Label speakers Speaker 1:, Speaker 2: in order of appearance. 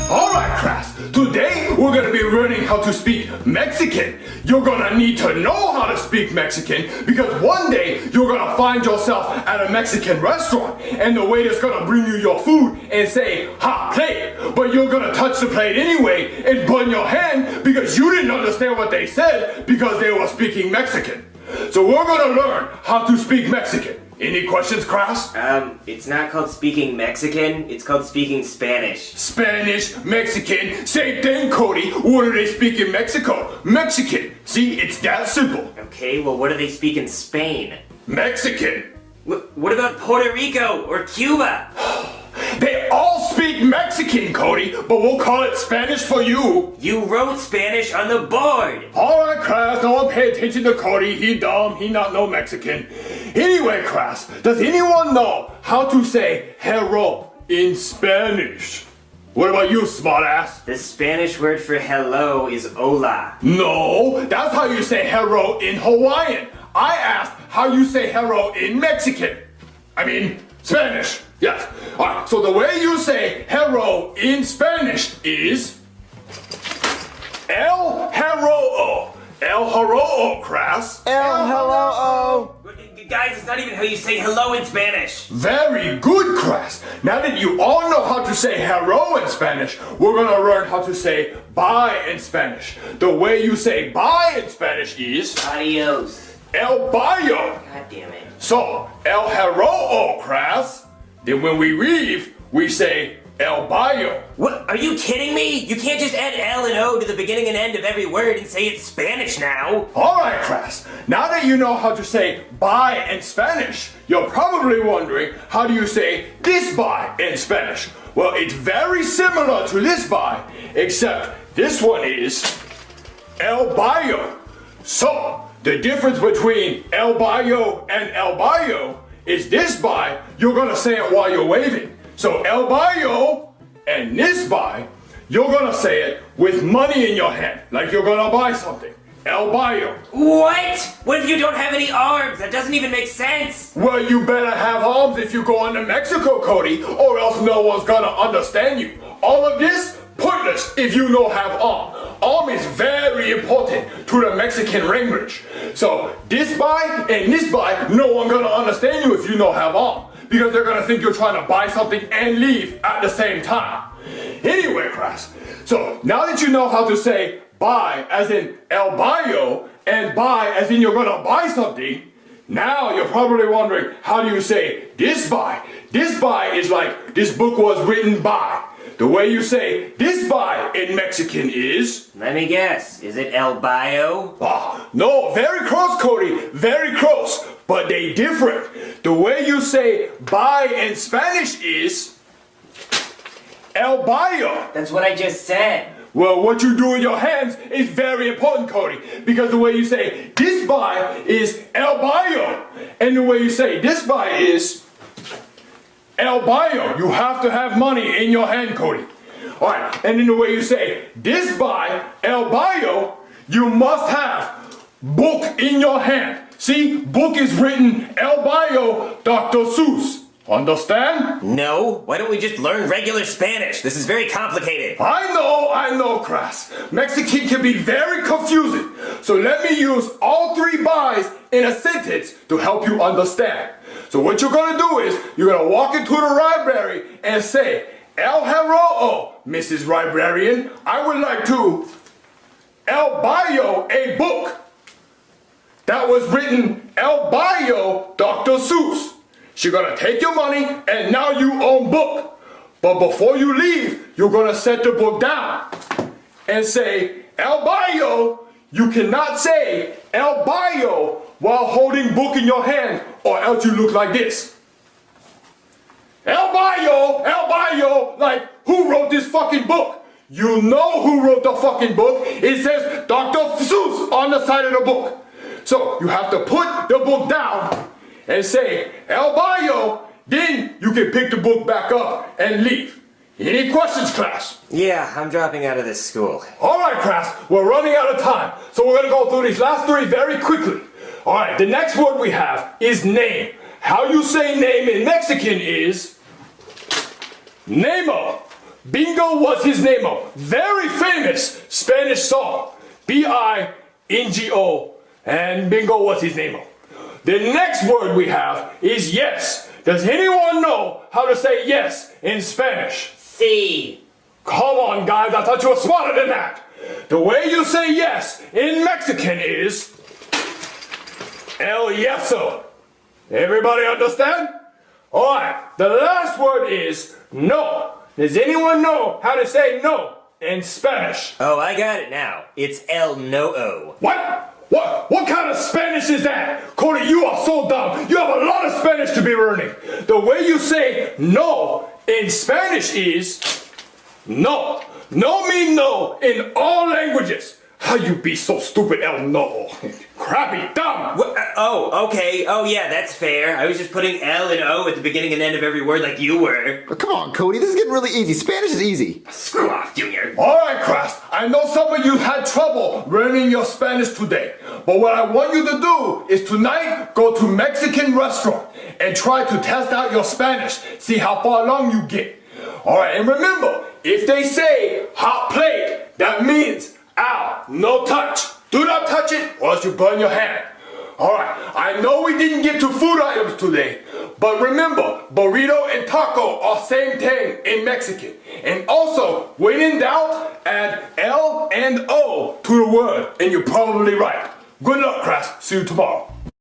Speaker 1: Alright, class. Today we're gonna be learning how to speak Mexican. You're gonna need to know how to speak Mexican because one day you're gonna find yourself at a Mexican restaurant and the waiter's gonna bring you your food and say, hot plate. But you're gonna touch the plate anyway and burn your hand because you didn't understand what they said because they were speaking Mexican. So we're gonna learn how to speak Mexican. Any questions, class?
Speaker 2: It's not called speaking Mexican, it's called speaking Spanish.
Speaker 1: Spanish, Mexican, same thing, Cody. What do they speak in Mexico? Mexican. See, it's that simple.
Speaker 2: Okay, well what do they speak in Spain?
Speaker 1: Mexican.
Speaker 2: What about Puerto Rico or Cuba?
Speaker 1: They all speak Mexican, Cody, but we'll call it Spanish for you.
Speaker 2: You wrote Spanish on the board.
Speaker 1: Alright, class, no one pay attention to Cody. He dumb, he not know Mexican. Anyway, class, does anyone know how to say hello in Spanish? What about you, smartass?
Speaker 2: The Spanish word for hello is hola.
Speaker 1: No, that's how you say hello in Hawaiian. I asked how you say hello in Mexican. I mean, Spanish. Yes. Alright, so the way you say hello in Spanish is El Hello. El Hello, class.
Speaker 3: El hello.
Speaker 2: Guys, it's not even how you say hello in Spanish.
Speaker 1: Very good, class. Now that you all know how to say hello in Spanish, we're gonna learn how to say bye in Spanish. The way you say bye in Spanish is
Speaker 2: Adios.
Speaker 1: El Bayo.
Speaker 2: God damn it.
Speaker 1: So, El Hello, class. Then when we leave, we say El Bayo.
Speaker 2: What? Are you kidding me? You can't just add L and O to the beginning and end of every word and say it's Spanish now.
Speaker 1: Alright, class. Now that you know how to say bye in Spanish, you're probably wondering how do you say this bye in Spanish? Well, it's very similar to this bye, except this one is El Bayo. So, the difference between El Bayo and El Bayo is this bye, you're gonna say it while you're waving. So El Bayo and this bye, you're gonna say it with money in your hand, like you're gonna buy something. El Bayo.
Speaker 2: What? What if you don't have any arms? That doesn't even make sense.
Speaker 1: Well, you better have arms if you go into Mexico, Cody, or else no one's gonna understand you. All of this, pointless if you don't have arm. Arm is very important to the Mexican language. So this bye and this bye, no one gonna understand you if you don't have arm. Because they're gonna think you're trying to buy something and leave at the same time. Anyway, class, so now that you know how to say buy as in El Bayo and buy as in you're gonna buy something, now you're probably wondering how do you say this buy? This buy is like this book was written by. The way you say this buy in Mexican is...
Speaker 2: Let me guess, is it El Bayo?
Speaker 1: Ah, no, very close, Cody, very close, but they different. The way you say buy in Spanish is El Bayo.
Speaker 2: That's what I just said.
Speaker 1: Well, what you do with your hands is very important, Cody, because the way you say this buy is El Bayo, and the way you say this buy is El Bayo. You have to have money in your hand, Cody. Alright, and then the way you say this buy, El Bayo, you must have book in your hand. See, book is written El Bayo, Dr. Seuss. Understand?
Speaker 2: No, why don't we just learn regular Spanish? This is very complicated.
Speaker 1: I know, class. Mexican can be very confusing. So let me use all three buys in a sentence to help you understand. So what you're gonna do is, you're gonna walk into the library and say, El Hello, Mrs. Librarian, I would like to El Bayo a book that was written El Bayo, Dr. Seuss. She's gonna take your money and now you own book. But before you leave, you're gonna set the book down and say, El Bayo, you cannot say El Bayo while holding book in your hand or else you look like this. El Bayo, like who wrote this fucking book? You know who wrote the fucking book. It says Dr. Seuss on the side of the book. So you have to put the book down and say El Bayo, then you can pick the book back up and leave. Any questions, class?
Speaker 2: Yeah, I'm dropping out of this school.
Speaker 1: Alright, class, we're running out of time, so we're gonna go through these last three very quickly. Alright, the next word we have is name. How you say name in Mexican is Nemo. Bingo was his name-o. Very famous Spanish song. B-I-N-G-O. And bingo was his name-o. The next word we have is yes. Does anyone know how to say yes in Spanish?
Speaker 2: C.
Speaker 1: Come on, guys, I thought you were smarter than that. The way you say yes in Mexican is El Yeso. Everybody understand? Alright, the last word is no. Does anyone know how to say no in Spanish?
Speaker 2: Oh, I got it now. It's El No-O.
Speaker 1: What? What kind of Spanish is that? Cody, you are so dumb. You have a lot of Spanish to be learning. The way you say no in Spanish is no. No mean no in all languages. How you be so stupid, El No? Crappy, dumb.
Speaker 2: Oh, okay. Oh, yeah, that's fair. I was just putting L and O at the beginning and end of every word like you were.
Speaker 3: Oh, come on, Cody. This is getting really easy. Spanish is easy.
Speaker 2: Screw off, Junior.
Speaker 1: Alright, Crass. I know some of you had trouble learning your Spanish today. But what I want you to do is tonight go to Mexican restaurant and try to test out your Spanish. See how far along you get. Alright, and remember, if they say hot plate, that means ow, no touch. Do not touch it or else you burn your hand. Alright, I know we didn't get to food items today, but remember, burrito and taco are same thing in Mexican. And also, when in doubt, add L and O to the word, and you're probably right. Good luck, Crass. See you tomorrow.